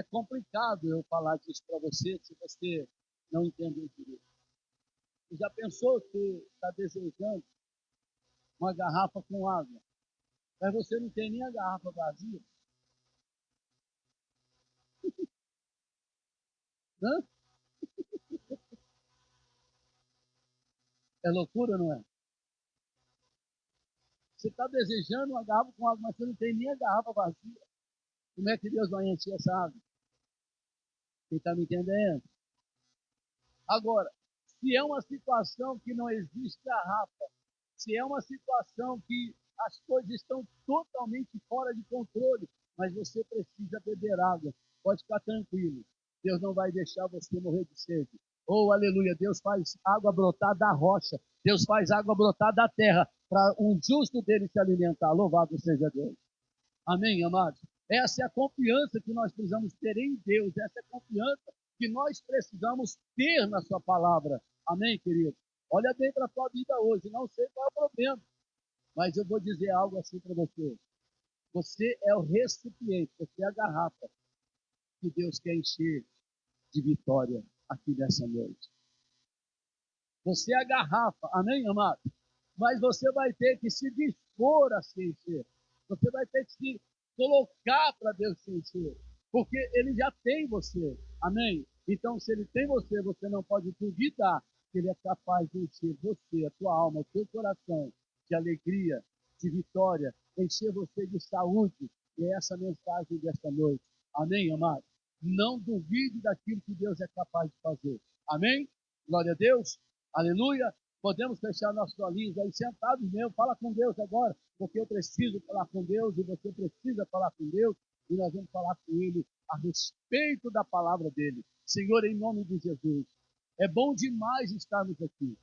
É complicado eu falar disso para você se você não entender direito. Você já pensou que está desejando uma garrafa com água, mas você não tem nem a garrafa vazia? Hã? É loucura, não é? Você está desejando uma garrafa com água, mas você não tem nem a garrafa vazia. Como é que Deus vai encher essa água? Você está me entendendo? Agora, se é uma situação que não existe garrafa, se é uma situação que as coisas estão totalmente fora de controle, mas você precisa beber água, pode ficar tranquilo. Deus não vai deixar você morrer de sede. Oh, aleluia, Deus faz água brotar da rocha, Deus faz água brotar da terra, para um justo dele se alimentar. Louvado seja Deus. Amém, amados? Essa é a confiança que nós precisamos ter em Deus, essa é a confiança que nós precisamos ter na sua palavra. Amém, querido? Olha bem para a sua vida hoje, não sei qual é o problema, mas eu vou dizer algo assim para você. Você é o recipiente, você é a garrafa que Deus quer encher de vitória aqui nessa noite. Você é a garrafa, amém, amado? Mas você vai ter que se dispor a se encher. Você vai ter que se colocar para Deus se encher. Porque Ele já tem você, amém? Então, se Ele tem você, você não pode duvidar que Ele é capaz de encher você, a tua alma, o teu coração, de alegria, de vitória, encher você de saúde. E é essa a mensagem desta noite. Amém, amado? Não duvide daquilo que Deus é capaz de fazer. Amém? Glória a Deus. Aleluia. Podemos fechar nossos olhinhos aí sentados mesmo. Fala com Deus agora, porque eu preciso falar com Deus e você precisa falar com Deus. E nós vamos falar com Ele a respeito da palavra dele. Senhor, em nome de Jesus, é bom demais estarmos aqui.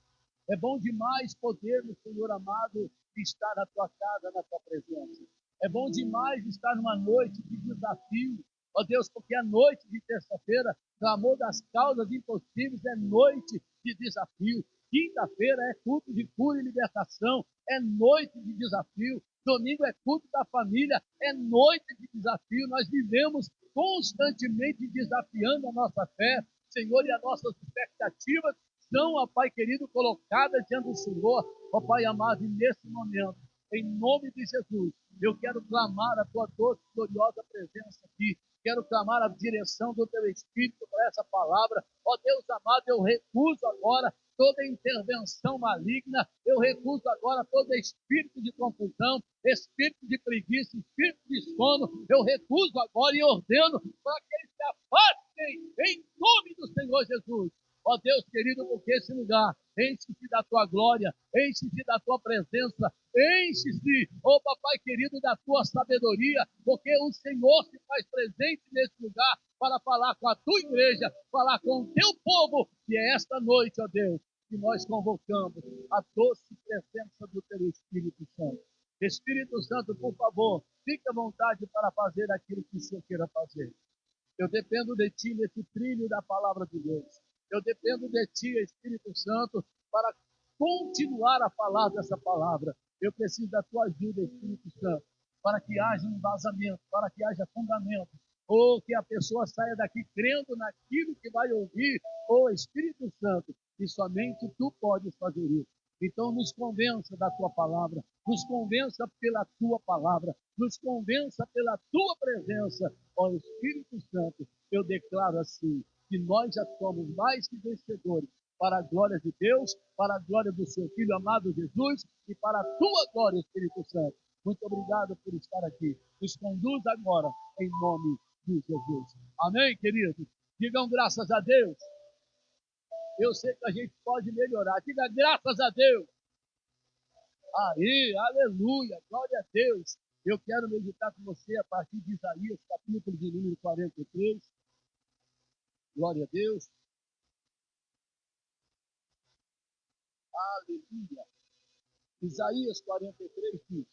É bom demais podermos, Senhor amado, estar na tua casa, na tua presença. É bom demais estar numa noite de desafio. Ó Deus, porque a noite de terça-feira, clamor das causas impossíveis, é noite de desafio. Quinta-feira é culto de cura e libertação, é noite de desafio. Domingo é culto da família, é noite de desafio. Nós vivemos constantemente desafiando a nossa fé, Senhor, e as nossas expectativas são, ó Pai querido, colocadas diante do Senhor, ó Pai amado, e nesse momento, em nome de Jesus, eu quero clamar a tua doce, gloriosa presença aqui. Quero clamar a direção do teu Espírito para essa palavra. Ó Deus amado, eu recuso agora toda intervenção maligna, eu recuso agora todo espírito de confusão, espírito de preguiça, espírito de sono, eu recuso agora e ordeno para que eles se afastem em nome do Senhor Jesus. Ó Deus querido, porque esse lugar enche-se da tua glória, enche-se da tua presença, enche-se, ó Papai querido, da tua sabedoria, porque o Senhor se faz presente nesse lugar para falar com a tua igreja, falar com o teu povo, e é esta noite, ó Deus, que nós convocamos a doce presença do teu Espírito Santo. Espírito Santo, por favor, fique à vontade para fazer aquilo que o Senhor queira fazer. Eu dependo de Ti nesse trilho da palavra de Deus. Eu dependo de Ti, Espírito Santo, para continuar a falar dessa palavra. Eu preciso da Tua ajuda, Espírito Santo, para que haja embasamento, para que haja fundamento, ou que a pessoa saia daqui crendo naquilo que vai ouvir, ou Espírito Santo, e somente Tu podes fazer isso. Então nos convença da Tua palavra, nos convença pela Tua palavra, nos convença pela Tua presença, ó Espírito Santo. Eu declaro assim, que nós já somos mais que vencedores, para a glória de Deus, para a glória do Seu Filho amado Jesus e para a Tua glória, Espírito Santo. Muito obrigado por estar aqui. Nos conduz agora, em nome de Jesus. Amém, queridos? Digam graças a Deus. Eu sei que a gente pode melhorar. Diga graças a Deus. Aí, aleluia, glória a Deus. Eu quero meditar com você a partir de Isaías, capítulo de número 43. Glória a Deus. Aleluia. Isaías 43 diz: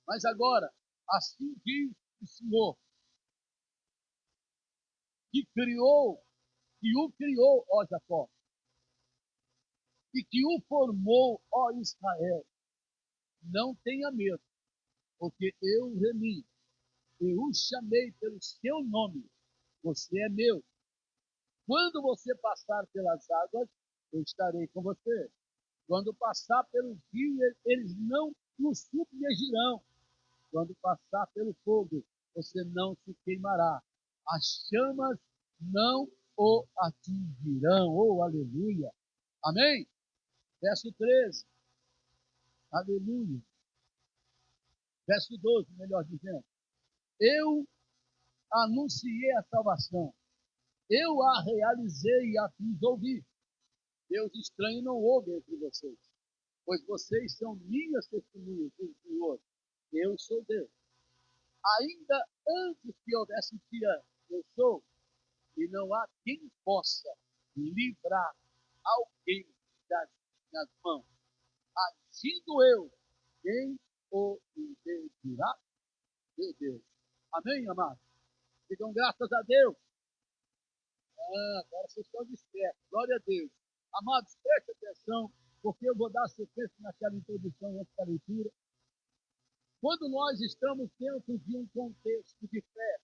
Mas agora, assim diz o Senhor, que o criou, ó Jacó, e que o formou, ó Israel. Não tenha medo, porque eu o remi. eu o chamei pelo seu nome, você é meu. Quando você passar pelas águas, eu estarei com você. Quando passar pelo rio, eles não o submergirão. Quando passar pelo fogo, você não se queimará. As chamas não o atingirão. Oh, aleluia. Amém? Verso 13. Aleluia. Verso 12, melhor dizendo. Eu anunciei a salvação. Eu a realizei e a fiz ouvir. Deus estranho não houve entre vocês, pois vocês são minhas testemunhas do Senhor. Eu sou Deus. Ainda antes que houvesse dia, eu sou, e não há quem possa livrar alguém das minhas mãos. Agindo eu, quem o impedirá? Meu Deus. Amém, amados? Digam graças a Deus. Agora vocês estão despertos. Glória a Deus. Amados, preste atenção, porque eu vou dar sequência naquela introdução antes da leitura. Quando nós estamos dentro de um contexto de fé,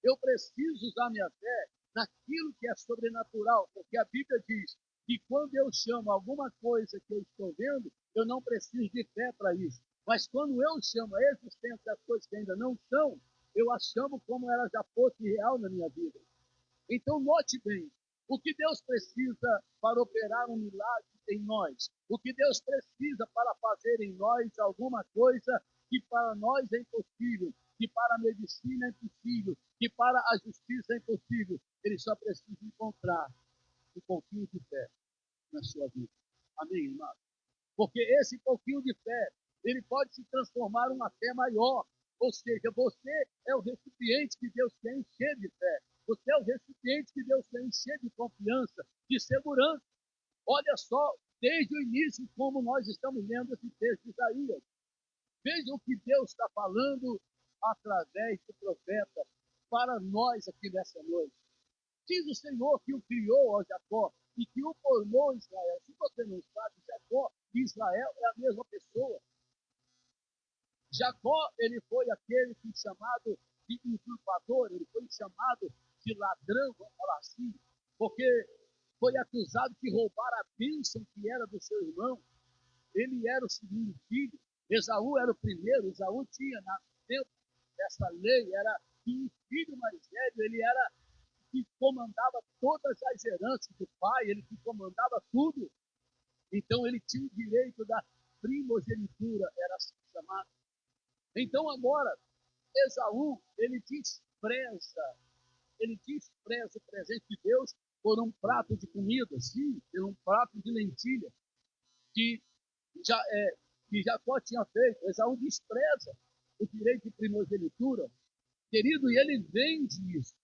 eu preciso usar minha fé naquilo que é sobrenatural, porque a Bíblia diz que quando eu chamo alguma coisa que eu estou vendo, eu não preciso de fé para isso. Mas quando eu chamo a existência das coisas que ainda não são, eu as chamo como ela já fosse real na minha vida. Então, note bem, o que Deus precisa para operar um milagre em nós, o que Deus precisa para fazer em nós alguma coisa que para nós é impossível, que para a medicina é impossível, que para a justiça é impossível, ele só precisa encontrar um pouquinho de fé na sua vida. Amém, irmão? Porque esse pouquinho de fé, ele pode se transformar em uma fé maior. Ou seja, você é o recipiente que Deus quer encher de fé. Você é o recipiente que Deus quer encher de confiança, de segurança. Olha só, desde o início, como nós estamos lendo esse texto de Isaías. Veja o que Deus está falando através do profeta para nós aqui nessa noite. Diz o Senhor que o criou, ó Jacó, e que o formou Israel. Se você não sabe, Jacó e Israel é a mesma pessoa. Jacó, ele foi aquele que chamado de usurpador, ele foi chamado de ladrão, vamos falar assim, porque foi acusado de roubar a bênção que era do seu irmão. Ele era o segundo filho, Esaú era o primeiro. Esaú tinha, no tempo dessa lei, era que o filho mais velho, ele era que comandava todas as heranças do pai, ele que comandava tudo. Então ele tinha o direito da primogenitura, era assim chamado. Então agora, Esaú, ele despreza o presente de Deus por um prato de comida, sim, por um prato de lentilha, que, já, que Jacó tinha feito. Esaú despreza o direito de primogenitura, querido, e ele vende isso.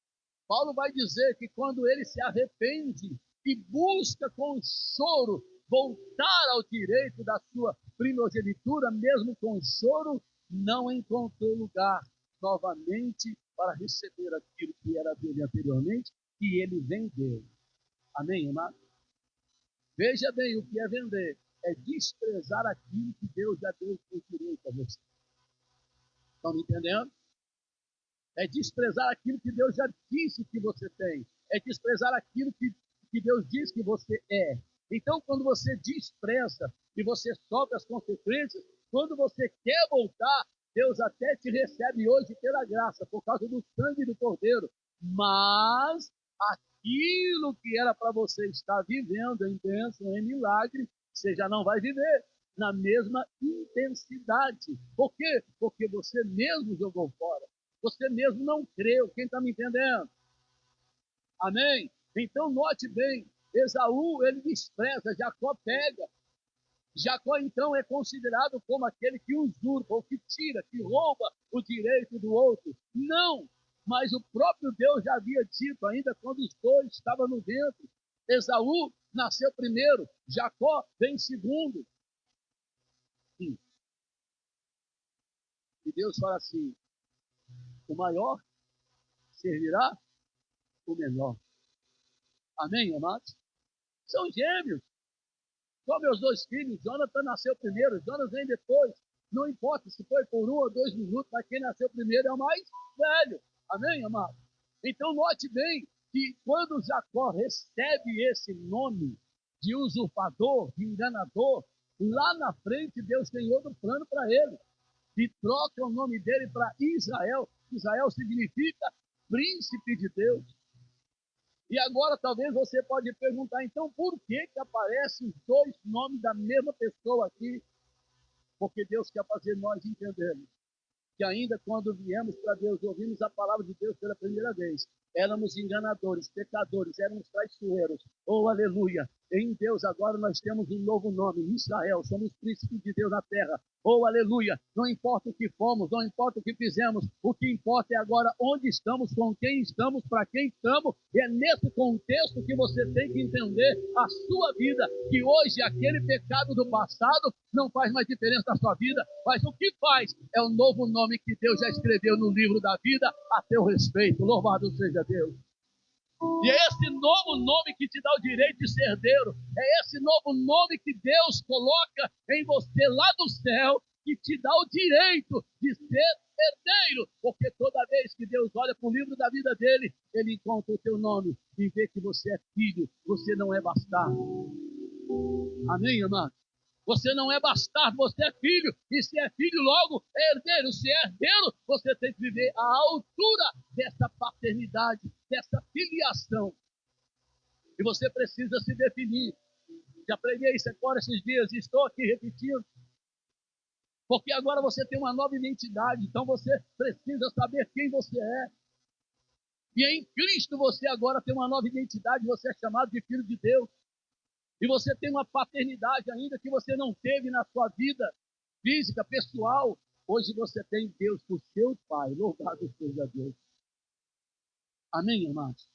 Paulo vai dizer que quando ele se arrepende e busca com choro voltar ao direito da sua primogenitura, mesmo com choro, não encontrou lugar novamente para receber aquilo que era dele anteriormente, que ele vendeu. Amém, irmão? Veja bem, o que é vender? É desprezar aquilo que Deus já deu por direito a você. Estão me entendendo? É desprezar aquilo que Deus já disse que você tem. É desprezar aquilo que Deus diz que você é. Então, quando você despreza e você sofre as consequências, quando você quer voltar, Deus até te recebe hoje pela graça, por causa do sangue do Cordeiro. Mas aquilo que era para você estar vivendo em bênção, em milagre, você já não vai viver na mesma intensidade. Por quê? Porque você mesmo jogou fora. Você mesmo não creu. Quem está me entendendo? Amém? Então note bem, Esaú, ele despreza, Jacó pega. Jacó, então, é considerado como aquele que usurpa, ou que tira, que rouba o direito do outro. Não, mas o próprio Deus já havia dito, ainda quando os dois estavam no ventre. Esaú nasceu primeiro, Jacó vem segundo. Sim. E Deus fala assim, o maior servirá o menor. Amém, amados? São gêmeos. Só meus dois filhos, Jonathan nasceu primeiro, Jonas vem depois. Não importa se foi por 1 ou 2 minutos, mas quem nasceu primeiro é o mais velho. Amém, amado? Então note bem que quando Jacó recebe esse nome de usurpador, de enganador, lá na frente Deus tem outro plano para ele. E troca o nome dele para Israel. Israel significa príncipe de Deus. E agora talvez você pode perguntar, então por que aparecem os 2 nomes da mesma pessoa aqui? Porque Deus quer fazer nós entendermos que ainda quando viemos para Deus, ouvimos a palavra de Deus pela primeira vez, éramos enganadores, pecadores, éramos traiçoeiros. Oh, aleluia! Em Deus agora nós temos um novo nome, Israel, somos príncipes de Deus na terra. Oh, aleluia! Não importa o que fomos, não importa o que fizemos, o que importa é agora onde estamos, com quem estamos, para quem estamos, e é nesse contexto que você tem que entender a sua vida, que hoje aquele pecado do passado não faz mais diferença na sua vida, mas o que faz é o novo nome que Deus já escreveu no livro da vida a teu respeito. Louvado seja Deus. E é esse novo nome que te dá o direito de ser herdeiro. É esse novo nome que Deus coloca em você lá do céu, que te dá o direito de ser herdeiro. Porque toda vez que Deus olha para o livro da vida dele, ele encontra o teu nome e vê que você é filho, você não é bastardo. Amém, amado? Você não é bastardo, você é filho. E se é filho, logo é herdeiro. Se é herdeiro, você tem que viver à altura dessa paternidade, dessa filiação. E você precisa se definir. Já preguei isso agora esses dias e estou aqui repetindo. Porque agora você tem uma nova identidade. Então você precisa saber quem você é. E em Cristo você agora tem uma nova identidade. Você é chamado de filho de Deus. E você tem uma paternidade ainda que você não teve na sua vida física, pessoal. Hoje você tem Deus por seu Pai. Louvado seja Deus. Amém, amados?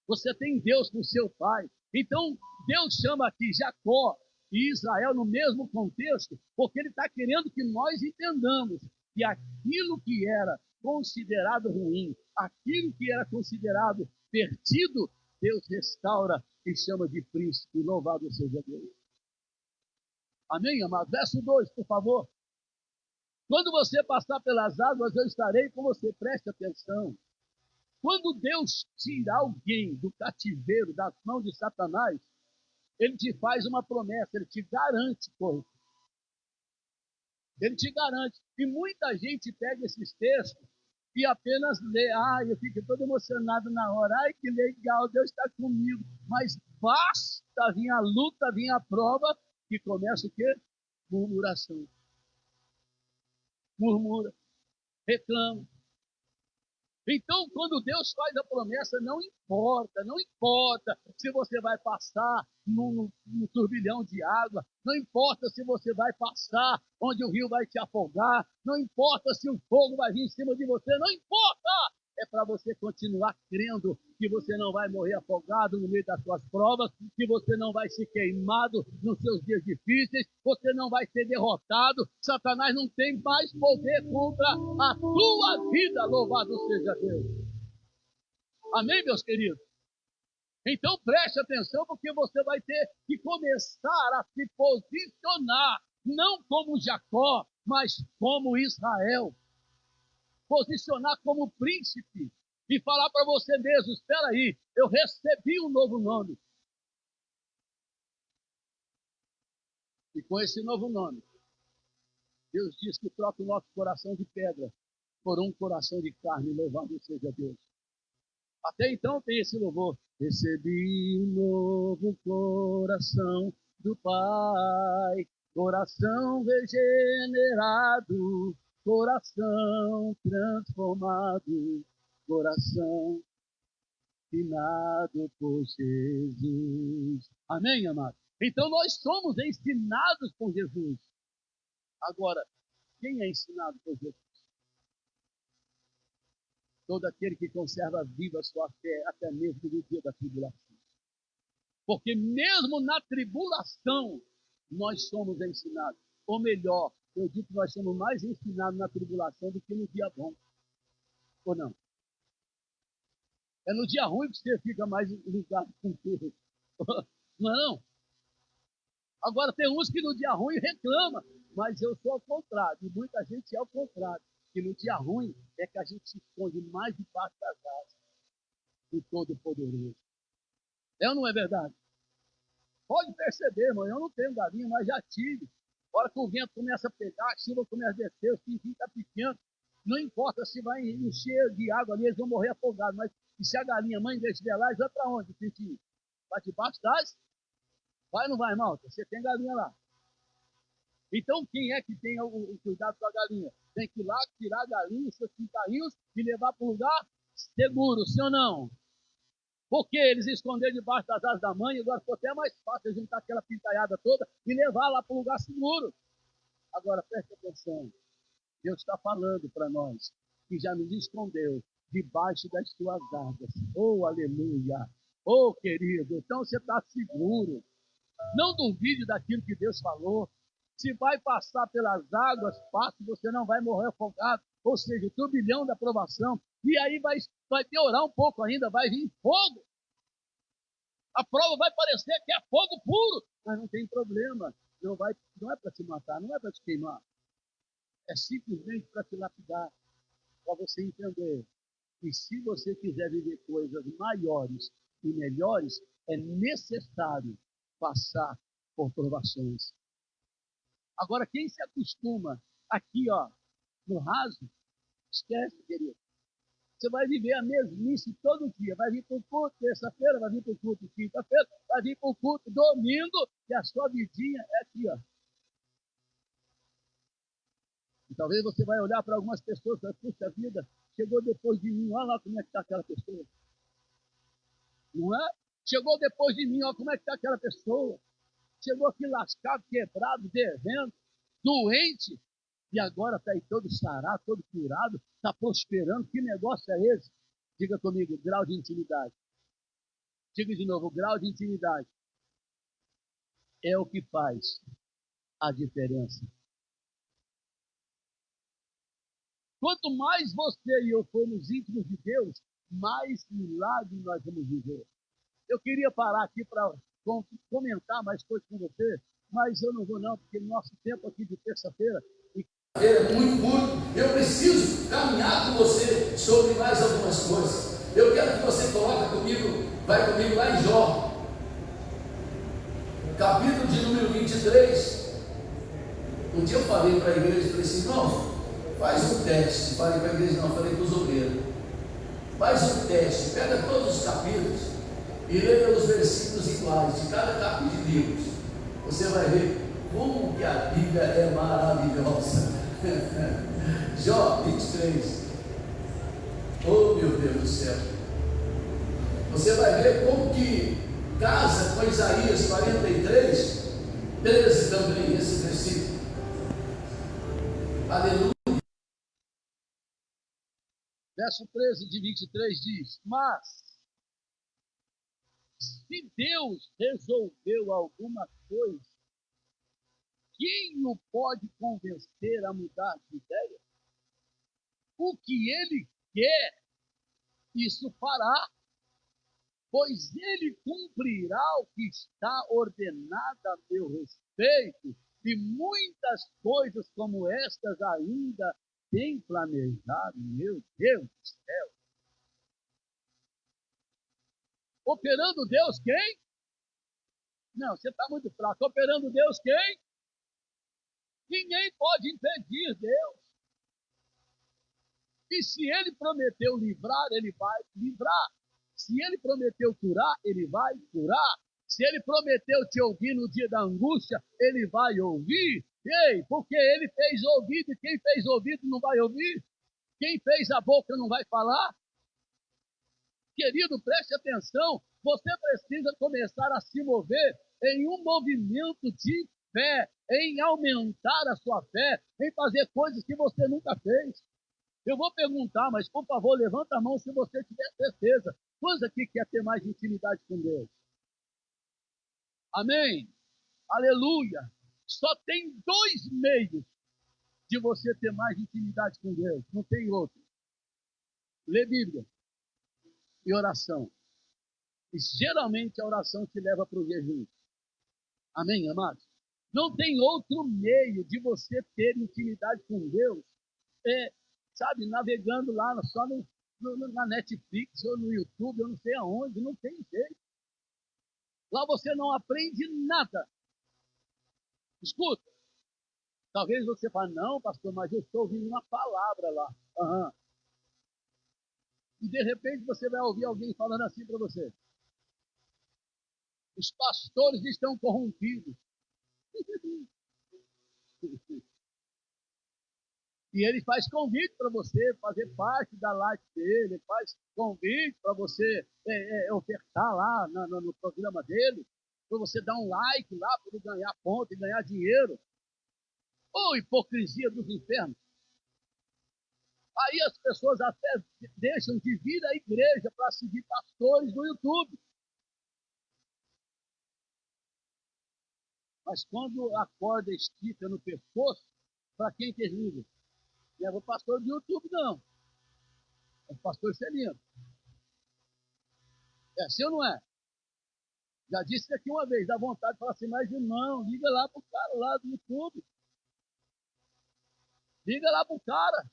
Você tem Deus por seu Pai. Então, Deus chama aqui Jacó e Israel no mesmo contexto, porque Ele está querendo que nós entendamos que aquilo que era considerado ruim, aquilo que era considerado perdido, Deus restaura e chama de príncipe. Louvado seja Deus. Amém, amado? Verso 2, por favor. Quando você passar pelas águas, eu estarei com você. Preste atenção. Quando Deus tira alguém do cativeiro, das mãos de Satanás, Ele te faz uma promessa, Ele te garante coisa. Ele te garante. E muita gente pega esses textos e apenas lê. Eu fico todo emocionado na hora. Ai, que legal, Deus está comigo. Mas basta vir a luta, vir a prova, que começa o quê? Murmuração. Murmura, reclama. Então, quando Deus faz a promessa, não importa se você vai passar num turbilhão de água, não importa se você vai passar onde o rio vai te afogar, não importa se o fogo vai vir em cima de você, não importa! É para você continuar crendo que você não vai morrer afogado no meio das suas provas, que você não vai ser queimado nos seus dias difíceis, você não vai ser derrotado. Satanás não tem mais poder contra a tua vida, louvado seja Deus. Amém, meus queridos? Então preste atenção, porque você vai ter que começar a se posicionar, não como Jacó, mas como Israel. Posicionar como príncipe e falar para você mesmo, espera aí, eu recebi um novo nome. E com esse novo nome, Deus diz que troca o nosso coração de pedra por um coração de carne, louvado seja Deus. Até então tem esse louvor. Recebi um novo coração do Pai, coração regenerado, coração transformado, coração ensinado por Jesus. Amém, amado? Então nós somos ensinados por Jesus. Agora, quem é ensinado por Jesus? Todo aquele que conserva viva a sua fé até mesmo no dia da tribulação. Porque mesmo na tribulação, nós somos ensinados. Ou melhor, eu digo que nós somos mais ensinados na tribulação do que no dia bom. Ou não? É no dia ruim que você fica mais ligado com Deus. Não é não? Agora tem uns que no dia ruim reclamam. Mas eu sou ao contrário, e muita gente é ao contrário. Que no dia ruim é que a gente se esconde mais debaixo das asas do Todo-Poderoso. É ou não é verdade? Pode perceber, irmão, eu não tenho galinha, mas já tive. A hora que o vento começa a pegar, a chuva começa a descer, o pintinho está pequeno. Não importa se vai encher de água ali, eles vão morrer afogados. Mas e se a galinha mãe deixa de lá, eles vão para onde, pintinho? Vai debaixo das? Vai ou não vai, irmão? Você tem galinha lá. Então, quem é que tem o cuidado com a galinha? Tem que ir lá, tirar a galinha, seus pintainhos e levar para um lugar seguro, sim ou não? Porque eles esconderam debaixo das asas da mãe, agora ficou até mais fácil juntar aquela pintaiada toda e levar lá para um lugar seguro. Agora, preste atenção. Deus está falando para nós que já nos escondeu debaixo das suas asas. Oh, aleluia! Oh, querido, então você está seguro. Não duvide daquilo que Deus falou. Se vai passar pelas águas, passe, você não vai morrer afogado. Ou seja, o turbilhão da provação. E aí vai piorar um pouco ainda, vai vir fogo. A prova vai parecer que é fogo puro, mas não tem problema. Não é para te matar, não é para te queimar. É simplesmente para te lapidar, para você entender que se você quiser viver coisas maiores e melhores, é necessário passar por provações. Agora, quem se acostuma aqui, ó, no raso, esquece, querido. Você vai viver a mesmice todo dia. Vai vir para o culto terça-feira, vai vir para o culto quinta-feira, vai vir para o culto domingo, e a sua vidinha é aqui, ó. E talvez você vai olhar para algumas pessoas e falar, puxa vida, chegou depois de mim, olha lá como é que está aquela pessoa. Não é? Chegou depois de mim, olha como é que está aquela pessoa. Chegou aqui lascado, quebrado, devendo, doente, e agora está aí todo sarado, todo curado, está prosperando. Que negócio é esse? Diga comigo, grau de intimidade. Diga de novo, o grau de intimidade é o que faz a diferença. Quanto mais você e eu formos íntimos de Deus, mais milagres nós vamos viver. Eu queria parar aqui para comentar mais coisas com você, mas eu não vou não, porque nosso tempo aqui de terça-feira é muito curto. Eu preciso caminhar com você sobre mais algumas coisas. Eu quero que você coloque comigo, vai comigo lá em Jó, capítulo de número 23. Um dia eu falei para a igreja, falei assim, irmãos, faz um teste. Falei para a igreja, não, falei para os obreiros. Faz um teste, pega todos os capítulos e leia os versículos iguais de cada capítulo de livros. Você vai ver como que a Bíblia é maravilhosa. Jó 23. Oh, meu Deus do céu. Você vai ver como que casa com Isaías 43, 13 também, esse versículo. Aleluia. Verso 13 de 23 diz, mas se Deus resolveu alguma coisa, quem o pode convencer a mudar de ideia? O que ele quer, isso fará, pois ele cumprirá o que está ordenado a meu respeito, e muitas coisas como estas ainda tem planejado, meu Deus do céu. Operando Deus quem? Não, você está muito fraco. Operando Deus quem? Ninguém pode impedir Deus. E se ele prometeu livrar, ele vai livrar. Se ele prometeu curar, ele vai curar. Se ele prometeu te ouvir no dia da angústia, ele vai ouvir. Ei, porque ele fez ouvido, e quem fez ouvido não vai ouvir? Quem fez a boca não vai falar? Querido, preste atenção. Você precisa começar a se mover em um movimento de fé, em aumentar a sua fé, em fazer coisas que você nunca fez. Eu vou perguntar, mas por favor, levanta a mão se você tiver certeza. Quantos aqui quer ter mais intimidade com Deus? Amém? Aleluia! Só tem dois meios de você ter mais intimidade com Deus. Não tem outro. Ler Bíblia e oração. E geralmente a oração te leva para o jejum. Amém, amados? Não tem outro meio de você ter intimidade com Deus, sabe, navegando lá só na Netflix ou no YouTube, eu não sei aonde, não tem jeito. Lá você não aprende nada. Escuta, talvez você fale, não, pastor, mas eu estou ouvindo uma palavra lá. Uhum. E de repente você vai ouvir alguém falando assim para você: os pastores estão corrompidos. E ele faz convite para você fazer parte da live dele, ele faz convite para você ofertar lá no programa dele, para você dar um like lá, para ele ganhar ponto e ganhar dinheiro. Ou hipocrisia dos infernos. Aí as pessoas até deixam de vir à igreja para seguir pastores no YouTube. Mas quando a corda estica no pescoço, para quem que é livre? Não é o pastor do YouTube, não. É o pastor Celino. É assim ou não é? Já disse aqui uma vez, dá vontade de falar assim, mas irmão, liga lá pro cara lá do YouTube. Liga lá pro cara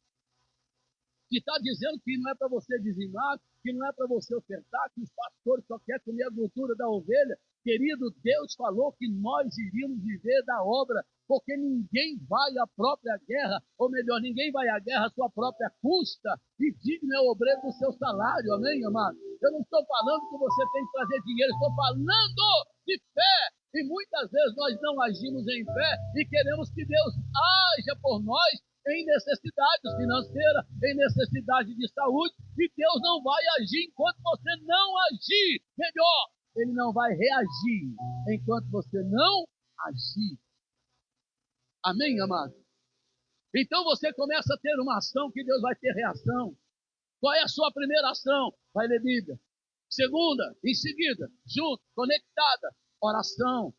que está dizendo que não é para você dizimar, que não é para você ofertar, que os pastores só querem comer a gordura da ovelha. Querido, Deus falou que nós iríamos viver da obra, porque ninguém vai à própria guerra, ou melhor, ninguém vai à guerra à sua própria custa, e digno é o obreiro do seu salário, amém, amado? Eu não estou falando que você tem que trazer dinheiro, estou falando de fé, e muitas vezes nós não agimos em fé e queremos que Deus haja por nós em necessidades financeiras, em necessidade de saúde, e Deus não vai agir enquanto você não agir. Melhor, Ele não vai reagir enquanto você não agir. Amém, amado? Então você começa a ter uma ação que Deus vai ter reação. Qual é a sua primeira ação? Vai ler Bíblia. Segunda, em seguida, junto, conectada, oração.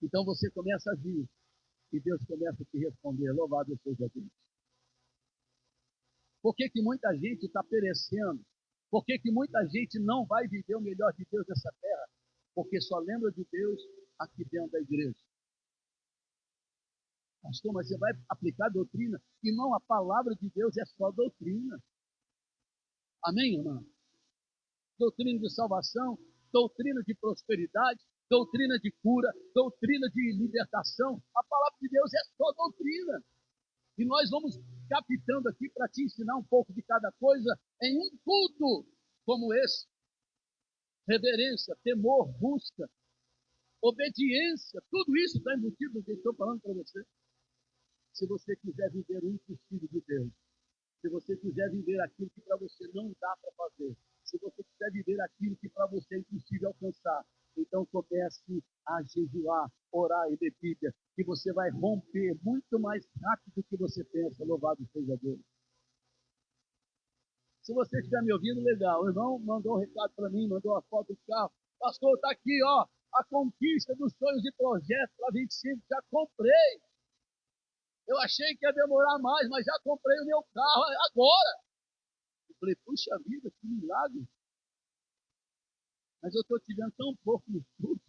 Então você começa a agir e Deus começa a te responder. Louvado seja Deus. Por que muita gente está perecendo? Por que muita gente não vai viver o melhor de Deus nessa terra? Porque só lembra de Deus aqui dentro da igreja. Pastor, mas você vai aplicar doutrina? Irmão, a palavra de Deus é só doutrina. Amém, irmão? Doutrina de salvação, doutrina de prosperidade, doutrina de cura, doutrina de libertação. A palavra de Deus é só doutrina. E nós vamos captando aqui para te ensinar um pouco de cada coisa em um culto como esse. Reverência, temor, busca, obediência, tudo isso está embutido no que estou falando para você. Se você quiser viver o impossível de Deus, se você quiser viver aquilo que para você não dá para fazer, se você quiser viver aquilo que para você é impossível alcançar, então comece a jejuar, orar e ler Bíblia, que você vai romper muito mais rápido do que você pensa. Louvado seja Deus. Se você estiver me ouvindo, legal. O irmão mandou um recado para mim, mandou a foto do carro. Pastor, está aqui, ó, a conquista dos sonhos e projetos para 25, já comprei. Eu achei que ia demorar mais, mas já comprei o meu carro agora. Eu falei, puxa vida, que milagre. Mas eu estou te vendo tão pouco no estudo.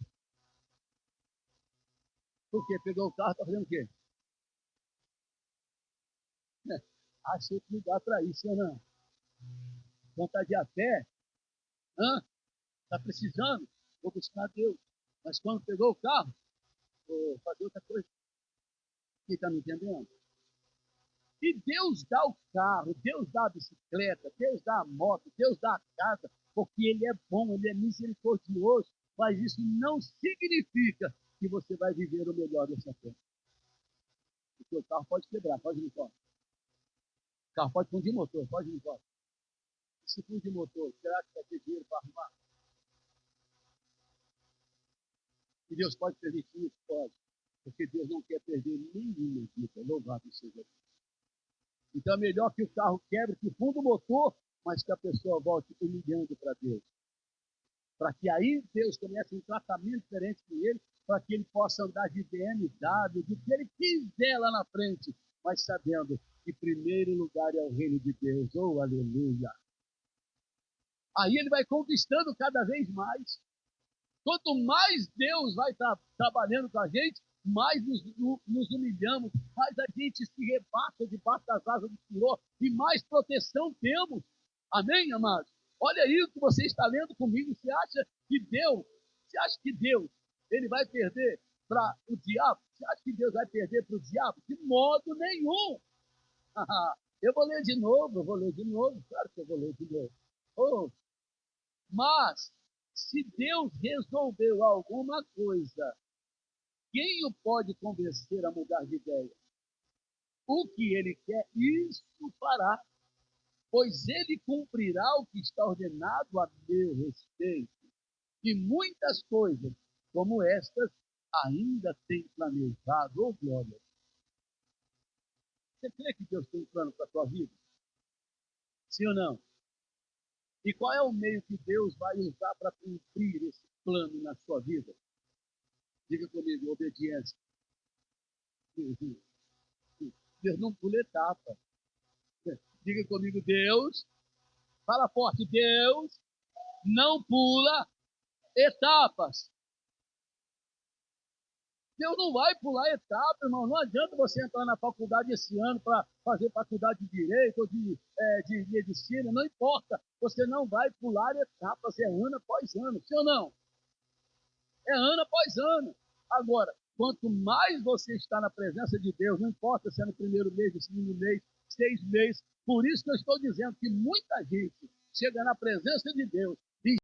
Por quê? Pegou o carro, está fazendo o quê? Achei que me dá para isso, não. Vontade de ir a pé? Está precisando? Vou buscar Deus. Mas quando pegou o carro, vou fazer outra coisa. Quem está me entendendo? E Deus dá o carro, Deus dá a bicicleta, Deus dá a moto, Deus dá a casa, porque Ele é bom, Ele é misericordioso, mas isso não significa que você vai viver o melhor dessa terra. Porque o carro pode quebrar, pode ir embora. O carro pode fundir motor, pode ir embora. Se fundir motor, será que vai ter dinheiro para arrumar? E Deus pode permitir isso? Pode. Porque Deus não quer perder nenhuma vida. Louvado seja Deus. Então é melhor que o carro quebre, que funda o motor, mas que a pessoa volte humilhando para Deus. Para que aí Deus comece um tratamento diferente com ele, para que ele possa andar de BMW, do que ele quiser lá na frente, mas sabendo que primeiro lugar é o reino de Deus. Oh, aleluia! Aí ele vai conquistando cada vez mais. Quanto mais Deus vai estar trabalhando com a gente, mais nos humilhamos, mais a gente se rebaixa debaixo das asas do Senhor e mais proteção temos. Amém, amados? Olha isso que você está lendo comigo. Você acha que Deus ele vai perder para o diabo? Você acha que Deus vai perder para o diabo? De modo nenhum. Eu vou ler de novo, claro que eu vou ler de novo. Oh, mas, se Deus resolveu alguma coisa, quem o pode convencer a mudar de ideia? O que ele quer, isso fará, pois ele cumprirá o que está ordenado a meu respeito. E muitas coisas como estas ainda tem planejado, oh glória. Você crê que Deus tem um plano para a sua vida? Sim ou não? E qual é o meio que Deus vai usar para cumprir esse plano na sua vida? Diga comigo, obediência. Deus não pula etapa. Diga comigo, Deus, fala forte, Deus não pula etapas. Deus não vai pular etapa, irmão. Não adianta você entrar na faculdade esse ano para fazer faculdade de Direito ou de Medicina, não importa. Você não vai pular etapas, é ano após ano, sim ou não? É ano após ano. Agora, quanto mais você está na presença de Deus, não importa se é no primeiro mês, no segundo mês, 6 meses, por isso que eu estou dizendo que muita gente chega na presença de Deus